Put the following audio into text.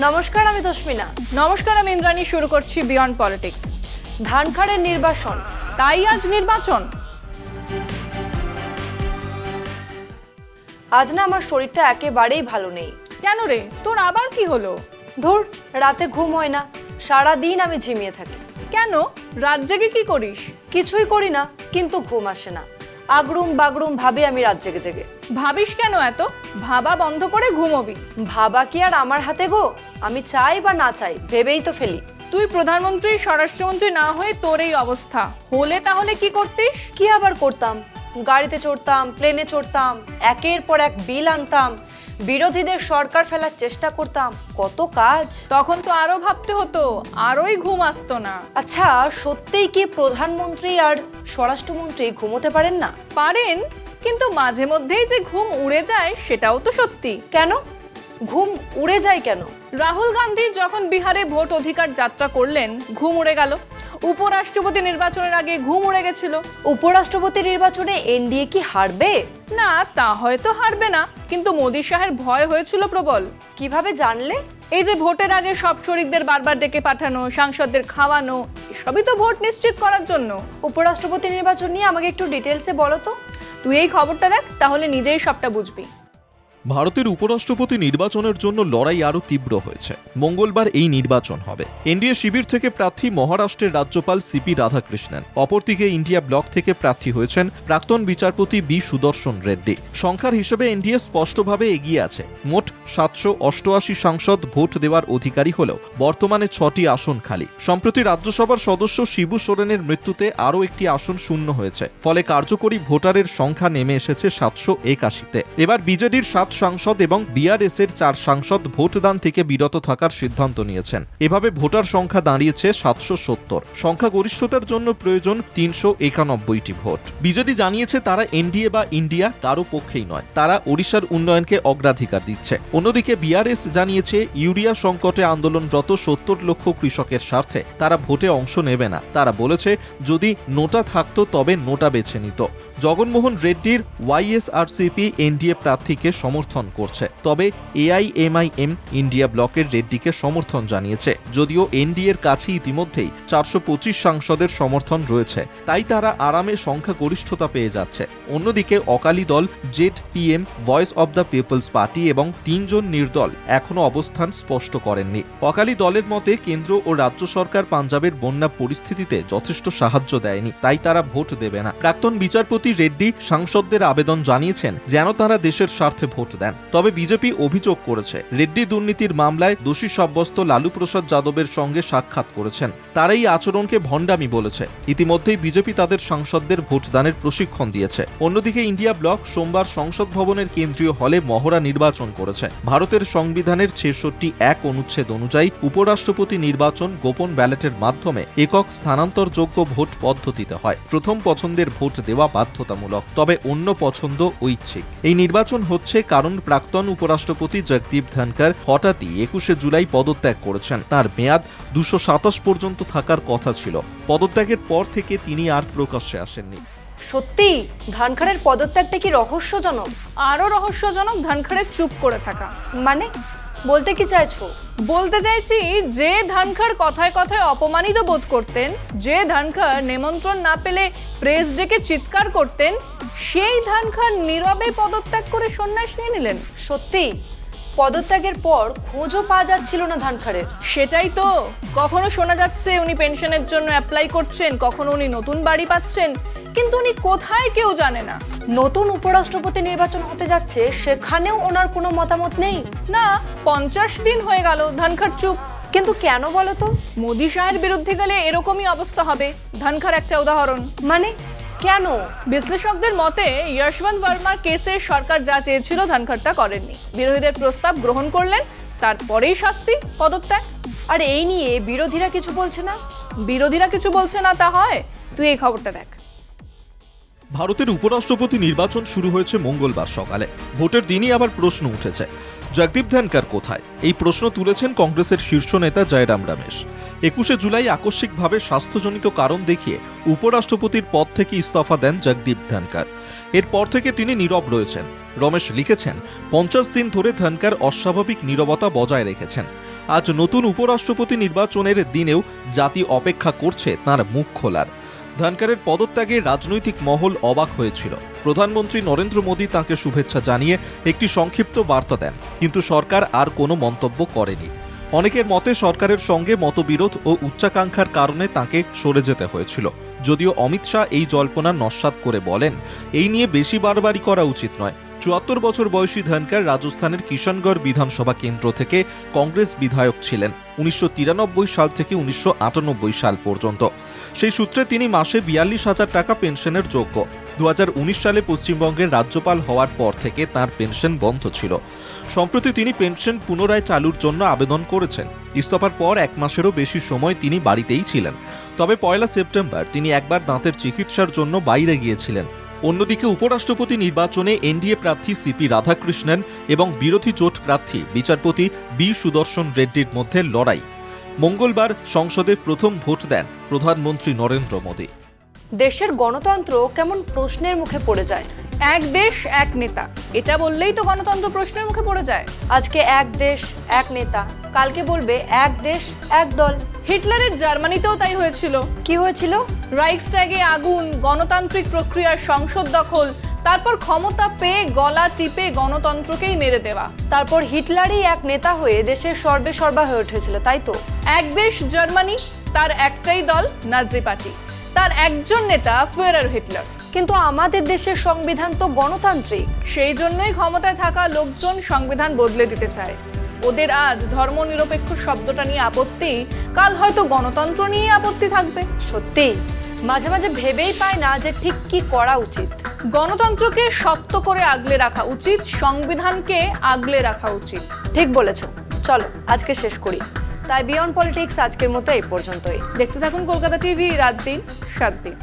নমস্কার, আমি তস্মিনা। নমস্কার, আমি ইন্দ্রাণী। শুরু করছি বিয়ন্ড পলিটিক্স। ধানখাড়ের নির্বাচন, তাই আজ নির্বাচন। আজ না আমার শরীরটা একেবারেই ভালো নেই। কেন রে, তোর আবার কি হলো? ধুর, রাতে ঘুম হয় না, সারা দিন আমি ঝিমিয়ে থাকি। কেন, রাত জেগে কি করিস? কিছুই করি না, কিন্তু ঘুম আসে না। আগরুম বাগরুম ভাবি আমি রাত জেগে জেগে। ভাবিস কেন এত? ভাবা বন্ধ করে ঘুমোবি। ভাবা কি আর আমার হাতে গো? আমি চাই বা না চাই ভেবেই তো ফেলি। তুই প্রধানমন্ত্রী, স্বরাষ্ট্রমন্ত্রী না হয়ে তোর এই অবস্থা হলে তাহলে কি করতিস? কি আবার করতাম? গাড়িতে চড়তাম, প্লেনে চড়তাম, একের পর এক বিল আনতাম, বিরোধীদের সরকার ফেলার চেষ্টা করতাম, কত কাজ। তখন তো আরো ভাবতে হতো, আরোই ঘুম আসতো না। আচ্ছা, সত্যিই কি প্রধানমন্ত্রী আর স্বরাষ্ট্রমন্ত্রী ঘুমোতে পারেন না? পারেন, কিন্তু মাঝে মধ্যেই যে ঘুম উড়ে যায় সেটাও তো সত্যি। কেন ঘুম উড়ে যায় কেন? রাহুল গান্ধী যখন বিহারে ভোট অধিকার যাত্রা করলেন, ঘুম উড়ে গেল। উপরাষ্ট্রপতি নির্বাচনের আগে ঘুম উড়ে গেছিল। উপরাষ্ট্রপতি নির্বাচনে এনডিএ কি হারবে? না, তা হয়তো হারবে না, কিন্তু মোদী শাহের ভয় হয়েছিল প্রবল। কিভাবে জানলে? এই যে ভোটের আগে সব শরিকদের বারবার ডেকে পাঠানো, সাংসদদের খাওয়ানো, সবই তো ভোট নিশ্চিত করার জন্য। উপরাষ্ট্রপতি নির্বাচন নিয়ে আমাকে একটু ডিটেলসে বলো তো। তুই এই খবরটা দেখ, তাহলে নিজেই সবটা বুঝবি। ভারতের উপরাষ্ট্রপতি নির্বাচনের জন্য লড়াই আরও তীব্র হয়েছে। মঙ্গলবার এই নির্বাচন হবে। এনডিএ শিবির থেকে প্রার্থী মহারাষ্ট্রের রাজ্যপাল সিপি রাধাকৃষ্ণন। অপরদিকে ইন্ডিয়া ব্লক থেকে প্রার্থী হয়েছেন প্রাক্তন বিচারপতি বি সুদর্শন রেড্ডি। সংখ্যার হিসেবে এনডিএ স্পষ্টভাবে এগিয়ে আছে। মোট 788 সাংসদ ভোট দেওয়ার অধিকারী হলেও বর্তমানে 6টি আসন খালি। সম্প্রতি রাজ্যসভার সদস্য শিবু সোরেনের মৃত্যুতে আরও একটি আসন শূন্য হয়েছে। ফলে কার্যকরী ভোটারের সংখ্যা নেমে এসেছে 781-তে। এবার বিজেডির 7 সাংসদ এবং বিআরএস এর 4 সাংসদ ভোটদান থেকে বিরত থাকার সিদ্ধান্ত নিয়েছেন। এভাবে ভোটার সংখ্যা দাঁড়িয়েছে 770। সংখ্যাগরিষ্ঠতার জন্য প্রয়োজন 391টি ভোট। বিজেডি জানিয়েছে তারা এনডিএ বা ইন্ডিয়া কারো পক্ষেই নয়, তারা ওড়িশার উন্নয়নকে অগ্রাধিকার দিচ্ছে। অন্যদিকে বিআরএস জানিয়েছে ইউরিয়া সংকটে আন্দোলনরত 70 লক্ষ কৃষকের স্বার্থে তারা ভোটে অংশ নেবে না। তারা বলেছে যদি নোটা থাকতো তবে নোটা বেছে নিত। জগনমোহন রেড্ডির ওয়াইএসআরসিপি এনডিএ প্রার্থীকে সমর্থন করছে, তবে এআইএমআইএম ইন্ডিয়া ব্লকের রেড্ডিকে সমর্থন জানিয়েছে। যদিও এনডিএর কাছে ইতিমধ্যেই 425 সাংসদের সমর্থন রয়েছে, তাই তারা আরামে সংখ্যাগরিষ্ঠতা পেয়ে যাচ্ছে। অন্যদিকে Akali Dal, ZPM, voice of the people's party এবং 3 জন নির্দল এখনো অবস্থান স্পষ্ট করেননি। অকালি দলের মতে কেন্দ্র ও রাজ্য সরকার পাঞ্জাবের বন্যা পরিস্থিতিতে যথেষ্ট সাহায্য দেয়নি, তাই তারা ভোট দেবে না। প্রাক্তন বিচারপতি রেড্ডি সাংসদদের আবেদন জানিয়েছেন যেন তারা দেশের স্বার্থে ভোট দেন। তবে বিজেপি অভিযোগ করেছে রেড্ডি দুর্নীতির মামলায় দোষী সাব্যস্ত লালু প্রসাদ যাদবের সঙ্গে সাক্ষাৎ করেছেন। তারা এই আচরণকে ভণ্ডামি বলেছে। ইতিমধ্যেই বিজেপি তাদের সাংসদদের ভোটদানের প্রশিক্ষণ দিয়েছে। অন্যদিকে ইন্ডিয়া ব্লক সোমবার সংসদ ভবনের কেন্দ্রীয় হলে মহড়া নির্বাচন করেছে। ভারতের সংবিধানের 66(1) অনুচ্ছেদ অনুযায়ী উপরাষ্ট্রপতি নির্বাচন গোপন ব্যালটের মাধ্যমে একক স্থানান্তরযোগ্য ভোট পদ্ধতিতে হয়। প্রথম পছন্দের ভোট দেওয়া বাধ্যতামূলক, তবে অন্য পছন্দ ঐচ্ছিক। এই নির্বাচন হচ্ছে কারণ প্রাক্তন উপরাষ্ট্রপতি জগদীপ ধনখড় হঠাৎই 21শে জুলাই পদত্যাগ করেছেন। তার মেয়াদ 227 পর্যন্ত থাকার কথা ছিল। পদত্যাগের পর থেকে তিনি আর প্রকাশ্যে আসেননি। সত্যি ধনখড়ের পদত্যাগটা কি রহস্যজনক? আরো রহস্যজনক ধনখড়ের চুপ করে থাকা। মানে বলতে কি চাইছো? বলতে চাইছি যে ধনখড় কথায় কথায় অপমানিত বোধ করতেন, যে ধনখড় নিমন্ত্রণ না পেলে প্রেস ডেকে চিৎকার করতেন, সেই ধনখড় নীরবে পদত্যাগ করে সন্ন্যাস নিয়ে নিলেন। সত্যি পদত্যাগের পর খোঁজও পাওয়া যাচ্ছিল না ধনখড়ের। সেটাই তো, কখনো শোনা যাচ্ছে উনি পেনশনের জন্য অ্যাপ্লাই করছেন, কখনো উনি নতুন বাড়ি পাচ্ছেন, কিন্তু উনি কোথায় কেউ জানে না। নতুন উপরাষ্ট্রপতি নির্বাচন হতে যাচ্ছে, সেখানেও ওনার কোনো মতামত নেই। না, 50 দিন হয়ে গেল ধনখড় চুপ। কিন্তু কেন বলো তো? মোদী শাহের বিরুদ্ধে গেলে এরকমই অবস্থা হবে। ধনখড় একটা উদাহরণ। মানে কেন? বিশ্লেষকদের মতে যশবন্ত বর্মার কেসে সরকার যা চেয়েছিল ধনখড় তা করেননি। বিরোধীদের প্রস্তাব গ্রহণ করলেন, তারপরেই শাস্তি, পদত্যাগ। আর এই নিয়ে বিরোধীরা কিছু বলছে না? বিরোধীরা কিছু বলছে না তা হয়? তুই এই খবরটা দেখ। ভারতের উপরাষ্ট্রপতি নির্বাচন শুরু হয়েছে মঙ্গলবার সকালে। ভোটের দিনই আবার প্রশ্ন উঠেছে, জগদীপ ধনখড় কোথায়? এই প্রশ্ন তুলেছেন কংগ্রেসের শীর্ষ নেতা জয়রাম রমেশ। 21শে জুলাই আকস্মিকভাবে স্বাস্থ্যজনিত কারণ দেখিয়ে উপরাষ্ট্রপতির পদ থেকে ইস্তফা দেন জগদীপ ধনখড়। এরপর থেকে তিনি নীরব রয়েছেন। রমেশ লিখেছেন, 50 দিন ধরে ধনখড় অস্বাভাবিক নীরবতা বজায় রেখেছেন। আজ নতুন উপরাষ্ট্রপতি নির্বাচনের দিনেও জাতি অপেক্ষা করছে তাঁর মুখ খোলার। ধনখড়ের পদত্যাগে রাজনৈতিক মহল অবাক হয়েছিল। প্রধানমন্ত্রী নরেন্দ্র মোদী তাঁকে শুভেচ্ছা জানিয়ে একটি সংক্ষিপ্ত বার্তা দেন, কিন্তু সরকার আর কোনো মন্তব্য করেনি। অনেকের মতে সরকারের সঙ্গে মতবিরোধ ও উচ্চাকাঙ্ক্ষার কারণে তাঁকে সরে যেতে হয়েছিল। যদিও অমিত শাহ এই জল্পনা নস্যাৎ করে বলেন, এই নিয়ে বেশি বাড়াবাড়ি করা উচিত নয়। ৭৪ বছর বয়সী ধনখড় রাজস্থানের কিষানগড় বিধানসভা কেন্দ্র থেকে কংগ্রেস বিধায়ক ছিলেন ১৯৯৩ সাল থেকে ১৯৯৮ সাল পর্যন্ত। সেই সূত্রে তিনি মাসে ৪২,০০০ টাকা পেনশনের যোগ্য। ২০১৯ সালে পশ্চিমবঙ্গের রাজ্যপাল হওয়ার পর থেকে তার পেনশন বন্ধ ছিল। সম্প্রতি তিনি পেনশন পুনরায় চালুর জন্য আবেদন করেছেন। ইস্তফার পর ১ মাসেরও বেশি সময় তিনি বাড়িতেই ছিলেন। তবে ১ সেপ্টেম্বর তিনি একবার দাঁতের চিকিৎসার জন্য বাইরে গিয়েছিলেন। অন্যদিকে উপরাষ্ট্রপতি নির্বাচনে এনডিএ প্রার্থী সিপি রাধাকৃষ্ণন এবং বিরোধী জোট প্রার্থী বিচারপতি বি সুদর্শন রেড্ডির মধ্যে লড়াই। মঙ্গলবার সংসদে প্রথম ভোট দেন প্রধানমন্ত্রী নরেন্দ্র মোদী। দেশের গণতন্ত্র কেমন প্রশ্নের মুখে পড়ে যায়। এক দেশ এক নেতা, এটা বললেই তো গণতন্ত্র প্রশ্নের মুখে পড়ে যায়। আজকে এক দেশ এক নেতা, কালকে বলবে এক দেশ এক দল। হিটলারের জার্মানিতেও তাই হয়েছিল। কি হয়েছিল? রাইক্সট্যাগে আগুন, গণতান্ত্রিক প্রক্রিয়ার সংসদ দখল, তারপর ক্ষমতা পেয়ে গলা টিপে গণতন্ত্রকেই মেরে দেওয়া। তারপর হিটলারই এক নেতা হয়ে দেশের সর্বে সর্বা হয়ে উঠেছিল, তাই তো? এক দেশ জার্মানি, তার একটাই দল নাজি পার্টি, তার একজন নেতা ফিউরার হিটলার। কিন্তু আমাদের দেশের সংবিধান তো গণতান্ত্রিক। সেই জন্যই ক্ষমতায় থাকা লোকজন সংবিধান বদলে দিতে চায়। ওদের আজ ধর্মনিরপেক্ষ শব্দটা নিয়ে আপত্তি, কাল হয়তো গণতন্ত্র নিয়ে আপত্তি থাকবে। সত্যি মাঝে মাঝে ভেবেই পায় না যে ঠিক কি করা উচিত। গণতন্ত্রকে শক্ত করে আগলে রাখা উচিত, সংবিধানকে আগলে রাখা উচিত। ঠিক বলেছো। চলো আজকে শেষ করি। তাই বিয়ন্ড পলিটিক্স আজকের মতো এই পর্যন্তই। দেখতে থাকুন কলকাতা টিভি, রাত দিন 7 দিন।